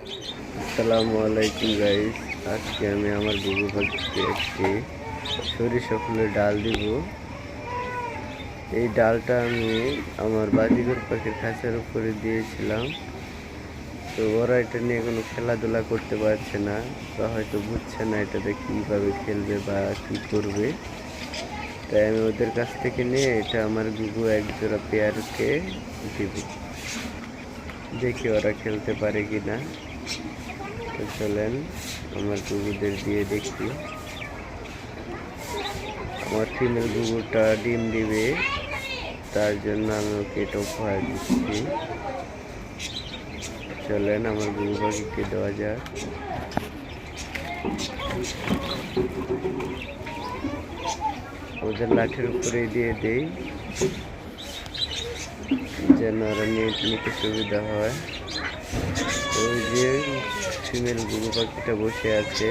আসসালামু আলাইকুম গাইস। আজকে আমি আমার ঘুঘু পাখিকে একটি সরিষা ফুলের ডাল দিব। এই ডালটা আমি আমার বাজিঘর পাখির খাঁচার উপরে দিয়েছিলাম। তো ওরা এটা নিয়ে কোনো খেলাধুলা করতে পারছে না, বা হয়তো বুঝছে না এটাতে কীভাবে খেলবে বা কী করবে। তাই আমি ওদের কাছ থেকে নিয়ে এটা আমার ঘুঘু এক জোড়া পেয়ারকে দিব, দেখি ওরা খেলতে পারে কি না। তো চলেন আমার ঘুঘুদের দিয়ে দেখি। আমার ফিমেল ঘুঘুটা ডিম দিবে, তার জন্য আমি ওকে এটা উপহার দিচ্ছি। চলেন আমার ঘুঘু পাখিকে দেওয়া যাক। ওদের লাঠির উপরে দিয়ে দেই, যেন ওরা নিতে সুবিধা হয়। ওই যে ফিমেল ঘুঘু পাখিটা বসে আছে,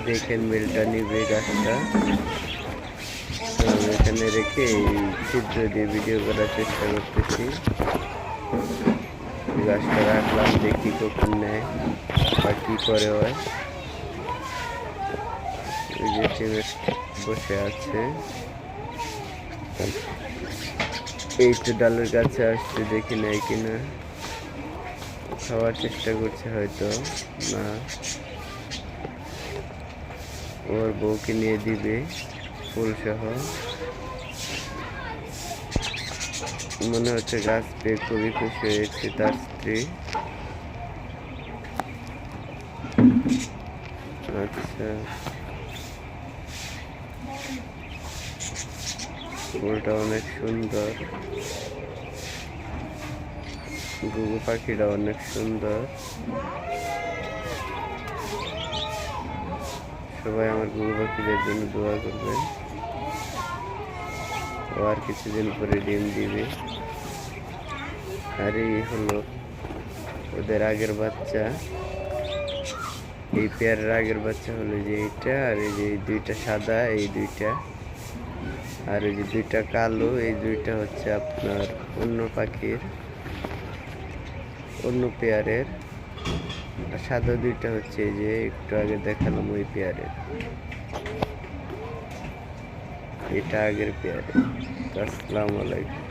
দেখেন মেলটা নিবে গাছটা। আমি এখানে রেখে এই ছিদ্র দিয়ে ভিডিও করার চেষ্টা করতেছি। গাছটা রাখলাম, দেখি কখন নেয় বা কি করে হয়। ওই যে ফিমেল বসে আছে, এই তো ডালের কাছে আসছে, দেখি নেয় কিনা। খাওয়ার চেষ্টা করছে হয়তো না, ওর বউকে নিয়ে দিবে ফুল সহ। মনে হচ্ছে গাছ পেয়ে খুবই খুশি হয়েছে তার স্ত্রী। আচ্ছা, ফুলটা অনেক সুন্দর, ঘুঘু পাখিটা অনেক সুন্দর। সবাই আমার ঘুঘু পাখিদের জন্য দোয়া করবেন। ও আর কিছুদিন পরে ডিম দিবে। আর এই হলো ওদের আগের বাচ্চা। এই পেয়ারের আগের বাচ্চা হলো যে এইটা, আর এই যে দুইটা সাদা, এই দুইটা, আর এই যে দুইটা কালো, এই দুইটা হচ্ছে আপনার অন্য পাখির, অন্য পেয়ারের। আর সাদা দুইটা হচ্ছে এই যে একটু আগে দেখালাম ওই পেয়ারের, এটা আগের পেয়ারের। আসসালামু আলাইকুম।